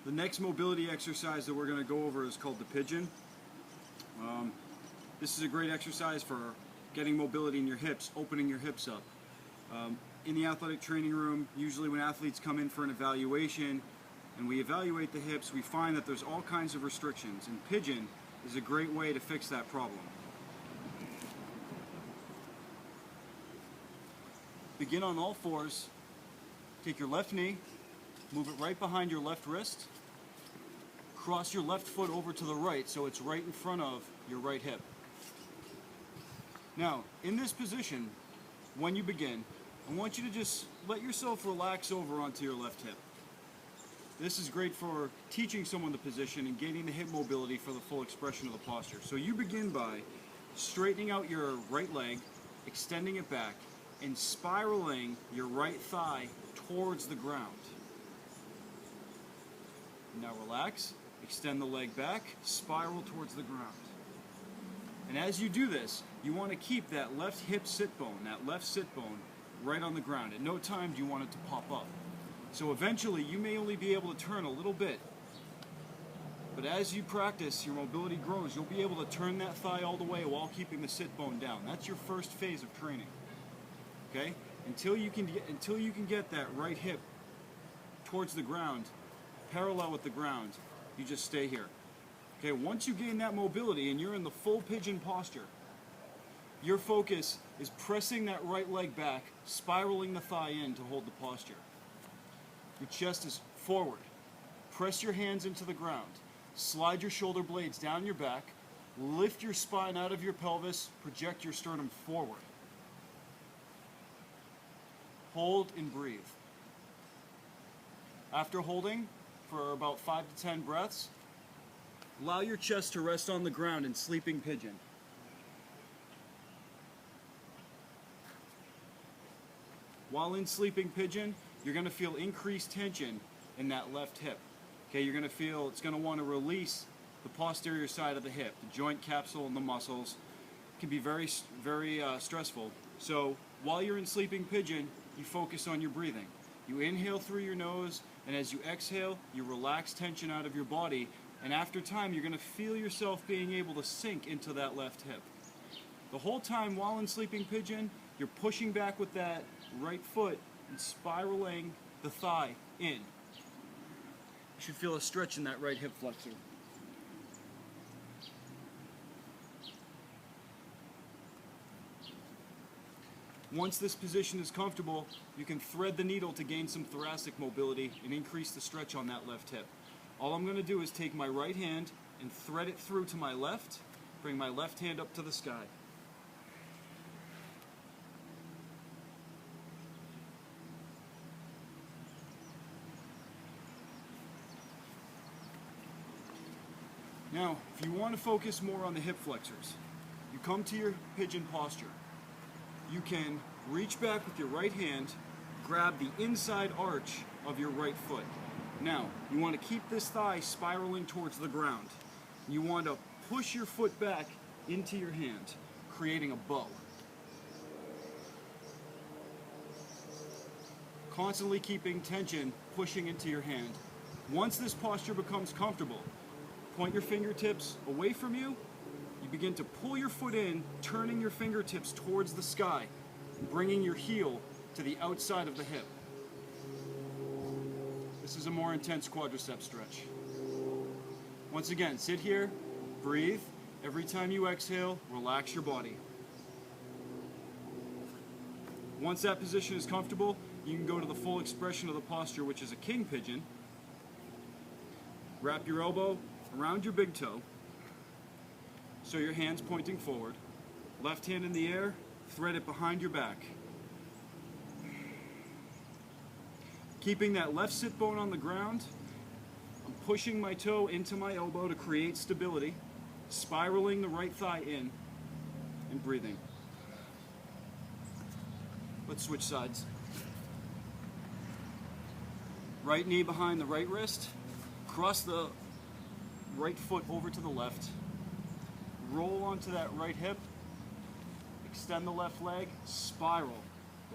The next mobility exercise that we're going to go over is called the Pigeon. This is a great exercise for getting mobility in your hips, opening your hips up. In the athletic training room, usually when athletes come in for an evaluation and we evaluate the hips, we find that there's all kinds of restrictions, and Pigeon is a great way to fix that problem. Begin on all fours. Take your left knee, move it right behind your left wrist, cross your left foot over to the right so it's right in front of your right hip. Now, in this position, when you begin, I want you to just let yourself relax over onto your left hip. This is great for teaching someone the position and gaining the hip mobility for the full expression of the posture. So you begin by straightening out your right leg, extending it back, and spiraling your right thigh towards the ground. Now relax, extend the leg back, spiral towards the ground. And as you do this, you want to keep that left hip sit bone, that left sit bone, right on the ground. At no time do you want it to pop up. So eventually you may only be able to turn a little bit, but as you practice, your mobility grows, you'll be able to turn that thigh all the way while keeping the sit bone down. That's your first phase of training. Okay? Until you can get that right hip towards the ground, parallel with the ground, you just stay here. Okay, once you gain that mobility and you're in the full pigeon posture, your focus is pressing that right leg back, spiraling the thigh in to hold the posture. Your chest is forward. Press your hands into the ground. Slide your shoulder blades down your back. Lift your spine out of your pelvis. Project your sternum forward. Hold and breathe. After holding for about 5 to 10 breaths, allow your chest to rest on the ground in sleeping pigeon. While in sleeping pigeon, you're going to feel increased tension in that left hip. Okay, you're going to feel it's going to want to release the posterior side of the hip, the joint capsule and the muscles. It can be very stressful. So while you're in sleeping pigeon, you focus on your breathing. You inhale through your nose, and as you exhale, you relax tension out of your body, and after time, you're going to feel yourself being able to sink into that left hip. The whole time while in sleeping pigeon, you're pushing back with that right foot and spiraling the thigh in. You should feel a stretch in that right hip flexor. Once this position is comfortable, you can thread the needle to gain some thoracic mobility and increase the stretch on that left hip. All I'm going to do is take my right hand and thread it through to my left, bring my left hand up to the sky. Now, if you want to focus more on the hip flexors, you come to your pigeon posture. You can reach back with your right hand, grab the inside arch of your right foot. Now, you want to keep this thigh spiraling towards the ground. You want to push your foot back into your hand, creating a bow. Constantly keeping tension, pushing into your hand. Once this posture becomes comfortable, point your fingertips away from you. You begin to pull your foot in, turning your fingertips towards the sky, bringing your heel to the outside of the hip. This is a more intense quadricep stretch. Once again, sit here, breathe. Every time you exhale, relax your body. Once that position is comfortable, you can go to the full expression of the posture, which is a king pigeon. Wrap your elbow around your big toe, so your hand's pointing forward. Left hand in the air, thread it behind your back. Keeping that left sit bone on the ground, I'm pushing my toe into my elbow to create stability, spiraling the right thigh in, and breathing. Let's switch sides. Right knee behind the right wrist, cross the right foot over to the left, roll onto that right hip, extend the left leg, spiral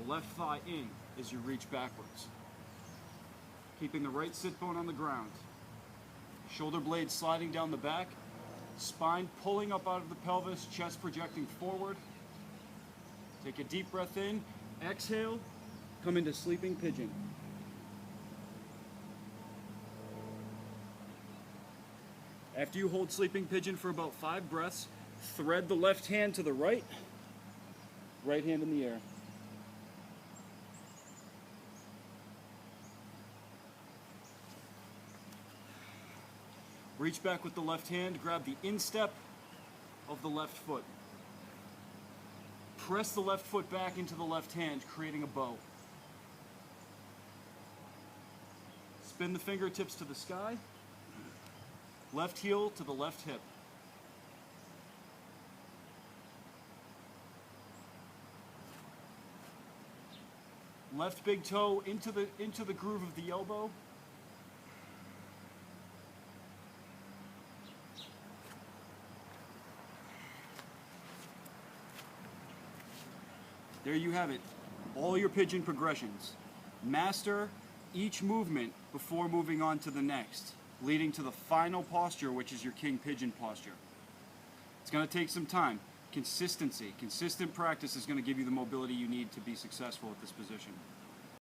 the left thigh in as you reach backwards. Keeping the right sit bone on the ground. Shoulder blades sliding down the back, spine pulling up out of the pelvis, chest projecting forward. Take a deep breath in, exhale, come into sleeping pigeon. After you hold sleeping pigeon for about 5 breaths, thread the left hand to the right, right hand in the air. Reach back with the left hand, grab the instep of the left foot. Press the left foot back into the left hand, creating a bow. Spin the fingertips to the sky. Left heel to the left hip. Left big toe into the groove of the elbow. There you have it. All your pigeon progressions. Master each movement before moving on to the next, leading to the final posture, which is your king pigeon posture. It's going to take some time. Consistency, consistent practice is going to give you the mobility you need to be successful at this position.